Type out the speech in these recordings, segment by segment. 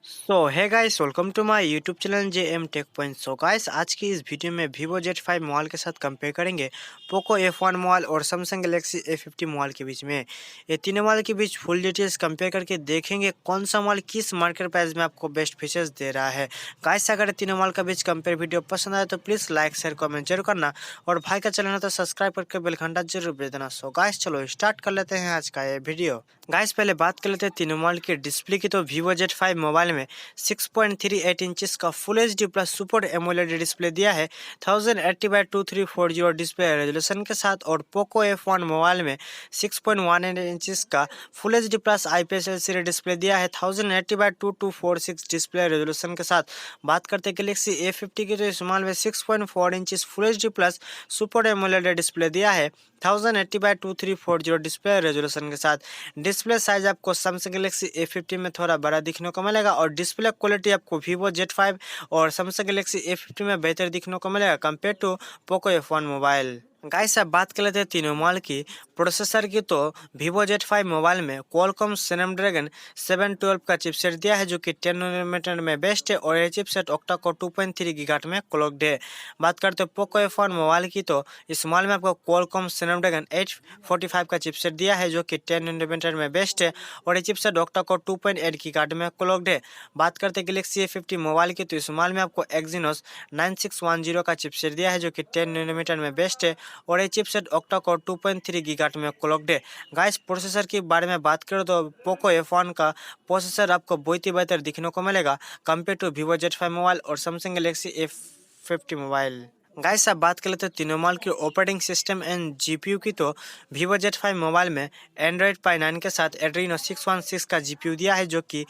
Hey guys, welcome to my YouTube channel J M tech point. Guys, आज की इस video में Vivo Z5 mobile के साथ कंपेयर करेंगे पोको F1 मोबाइल और सैमसंग गैलेक्सी A50 मोबाइल के बीच में। ये तीनों मोबाइल के बीच फुल डिटेल्स कंपेयर करके देखेंगे कौन सा मोबाइल किस मार्केट प्राइस में आपको बेस्ट फीचर्स दे रहा है। गाइस, अगर तीनों मोबाइल का बीच कंपेयर वीडियो पसंद आए तो प्लीज़ लाइक शेयर कमेंट जरूर करना और भाई का चैनल है तो सब्सक्राइब करके बेल घंटा जरूर बजा देना। गाइस, चलो स्टार्ट कर लेते हैं आज का ये वीडियो। गाइस, पहले बात कर लेते हैं तीनों मोबाइल की डिस्प्ले की। तो वीवो Z5 मोबाइल में 6.38 इंचेस का full HD plus super AMOLED display दिया है 1080x2340 डिस्प्ले रेजोल्यूशन के साथ। और पोको F1 मोबाइल में 6.18 इंचेस का full HD plus IPS LCD display दिया है 1080x2246 डिस्प्ले रेजोल्यूशन के साथ। बात करते हैं गैलेक्सी A50 की, तो इस मोबाइल में 6.4 inches full HD plus super AMOLED display दिया है 1080x2340 डिस्प्ले रेजोल्यूशन के साथ। डिस्प्ले साइज आपको सैमसंग गैलेक्सी A50 में थोड़ा बड़ा दिखने को मिलेगा और डिस्प्ले क्वालिटी आपको वीवो Z5 और सैमसंग गैलेक्सी A50 में बेहतर दिखने को मिलेगा compare to Poco F1 mobile. Guys, अब बात कर लेते हैं तीनों मोबाइल की प्रोसेसर की। तो वीवो Z5 मोबाइल में क्वालकॉम स्नैपड्रैगन 712 का चिपसेट दिया है जो कि 10 नैनोमीटर में बेस्ट है और ये चिपसेट ऑक्टा कोर 2.3 गीगाहर्ट्ज में क्लॉक्ड है। बात करते हैं पोको F1 मोबाइल की, तो इस मोबाइल में आपको क्वालकॉम स्नैपड्रैगन 845 का चिपसेट दिया है जो कि 10 नैनोमीटर में बेस्ट है और ये चिपसेट ऑक्टा कोर 2.8 गीगाहर्ट्ज में क्लॉक्ड है। बात करते हैं गैलेक्सी A50 मोबाइल की, तो इस मोबाइल में आपको एक्सिनोस 9610 का चिपसेट दिया है जो कि 10 नैनोमीटर में बेस्ट है और ये चिपसेट ऑक्टा कोर 2.3 गीगाहर्ट्ज में क्लॉक्ड है। गाइस, प्रोसेसर के बारे में बात करें तो पोको F1 का प्रोसेसर आपको बहुत ही बेहतर दिखने को मिलेगा compare to vivo Z5 mobile और Samsung Galaxy A50 mobile. Guys, अब बात कर लेते हैं तीनों मोबाइल की ऑपरेटिंग सिस्टम एंड जीपीयू की। तो वीवो Z5 मोबाइल में एंड्रॉइड पाई 9 के साथ एड्रीनो 616 का जीपीयू दिया है जो कि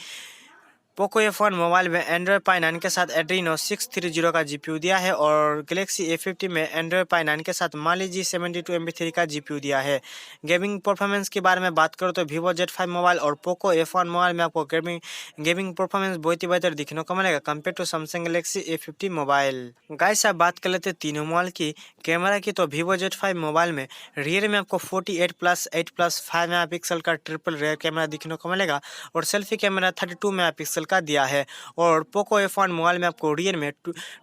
पोको F1 मोबाइल में एंड्रॉइड पाई 9 के साथ एड्रीनो 630 का जीपीयू दिया है और गैलेक्सी A50 में एंड्रॉइड पाई 9 के साथ माली G72 MP3 का जीपीयू दिया है। गेमिंग परफॉर्मेंस के बारे में बात करो तो वीवो Z5 मोबाइल और पोको F1 मोबाइल में आपको गेमिंग परफॉर्मेंस बहुत ही बेहतर दिखने को मिलेगा compare to Samsung Galaxy A50 mobile. Guys, अब बात कर लेते हैं तीनों मोबाइल की कैमरा की। तो वीवो Z5 मोबाइल में रियर में आपको 48+8+5 मेगापिक्सल का ट्रिपल रेयर कैमरा दिखने को मिलेगा और सेल्फी कैमरा 32 मेगापिक्सल का दिया है। और पोको F1 मोबाइल में आपको रियर में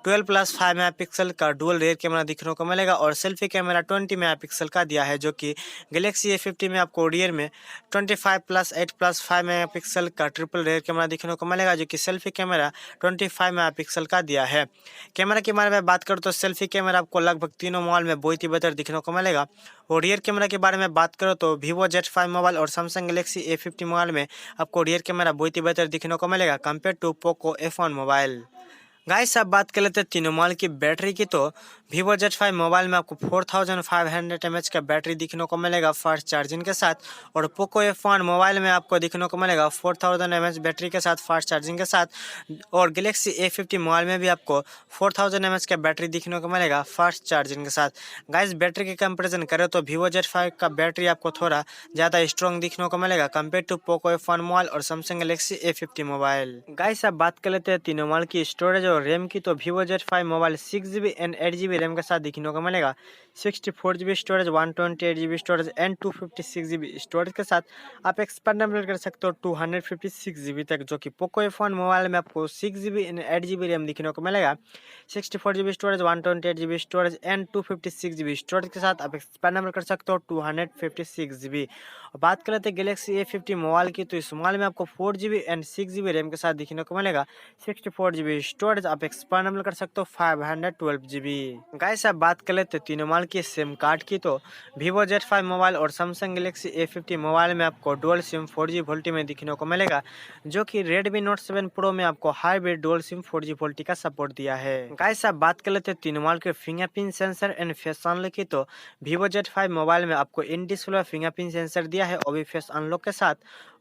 12+5 मेगापिक्सल का डुअल रेयर कैमरा दिखने को मिलेगा और सेल्फी कैमरा 20 मेगापिक्सल का दिया है जो कि गैलेक्सी A50 में आपको रियर में 25+8+5 मेगापिक्सल का ट्रिपल रेयर कैमरा दिखने को मिलेगा जो कि सेल्फी कैमरा 25 मेगापिक्सल का दिया है। कैमरा के बारे में बात करूँ तो सेल्फी कैमरा आपको लगभग तीनों मोबाइल में बहुत ही बेहतर दिखने को मिलेगा। और रियर कैमरा के बारे में बात करो तो वीवो Z5 मोबाइल और सैमसंग गैलेक्सी A50 मोबाइल में आपको रियर कैमरा बहुत ही बेहतर दिखने को मिलेगा compare to Poco F1 mobile. Guys, अब बात कर लेते हैं तीनों मोबाइल की बैटरी की। तो वीवो Z5 मोबाइल में आपको 4500 mAh का बैटरी दिखने को मिलेगा फास्ट चार्जिंग के साथ और पोको F1 मोबाइल में आपको दिखने को मिलेगा 4000 mAh बैटरी के साथ फास्ट चार्जिंग के साथ। और गैलेक्सी A50 मोबाइल में भी आपको 4000 mAh का बैटरी दिखने को मिलेगा फास्ट चार्जिंग के साथ। गाइस, बैटरी के कंपेरिजन करें तो वीवो Z5 का बैटरी आपको थोड़ा ज़्यादा स्ट्रॉन्ग दिखने को मिलेगा compare to Poco F1 mobile और Samsung Galaxy A50 mobile. Guys, अब बात कर लेते हैं तीनों मोबाइल की स्टोरेज और रैम की। तो Vivo Z5 mobile 6GB and 8GB RAM के साथ दिखने को मिलेगा 64GB storage, 128GB storage and 256GB storage के साथ। आप एक्सपेंडेबल कर सकते हो 256GB तक, जो कि पोको F1 मोबाइल में आपको 6GB एंड 8GB रैम दिखने को मिलेगा 64GB storage, 128GB storage and 256GB storage के साथ। आप एक्सपेंडेबल कर सकते हो 256GB। बात कर लेते हैं गैलेक्सी A50 मोबाइल की। तो इस मोबाइल में आपको 4GB एंड 6GB रैम के साथ दिखने को मिलेगा 64GB स्टोरेज। आप एक्सपेंडेबल कर सकते हो 512GB। गाइस, अब बात कर लेते हैं तीनों मोबाइल की सिम कार्ड की। तो वीवो Z5 मोबाइल और सैमसंग गैलेक्सी A50 मोबाइल में आपको डुअल सिम 4G वोल्टी में दिखने को मिलेगा जो कि Redmi Note 7 Pro में आपको hybrid dual SIM 4G VoLTE का सपोर्ट दिया है। गाइस, अब बात कर लेते हैं तीनों मोबाइल के fingerprint sensor and face unlock की। तो वीवो Z5 मोबाइल में आपको इन डिस्प्ले फिंगरप्रिंट सेंसर दिया है और फेस अनलॉक के साथ।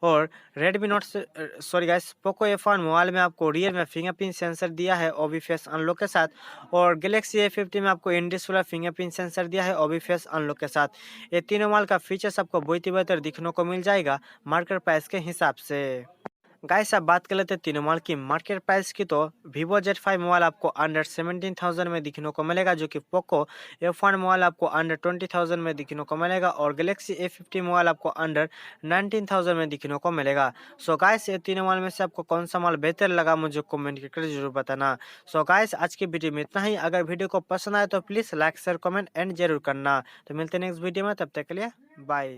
और पोको F1 मोबाइल में आपको रियर में फिंगरप्रिंट सेंसर दिया है और फेस अनलॉक के साथ। और गैलेक्सी A50 में आपको इन डिस्प्ले फिंगरप्रिंट सेंसर दिया है और फेस अनलॉक के साथ। ये तीनों मोबाइल का फीचर्स आपको बहुत ही बेहतर दिखने को मिल जाएगा मार्केट प्राइस के हिसाब से। गाइस अब बात कर लेते हैं तीनों मोबाइल की मार्केट प्राइस की। तो Vivo Z5 मोबाइल आपको अंडर 17,000 में दिखने को मिलेगा, जो कि Poco F1 मोबाइल आपको अंडर 20,000 में दिखने को मिलेगा और Galaxy A50 मोबाइल आपको अंडर 19,000 में दिखने को मिलेगा। सो गाइस ये तीनों मोबाइल में से आपको कौन सा मोबाइल बेहतर लगा मुझे कमेंट करके जरूर बताना। सो गाइस आज की वीडियो में इतना ही। अगर वीडियो को पसंद आए तो please like share comment and जरूर करना। तो मिलते हैं नेक्स्ट वीडियो में, तब तक के लिए बाय।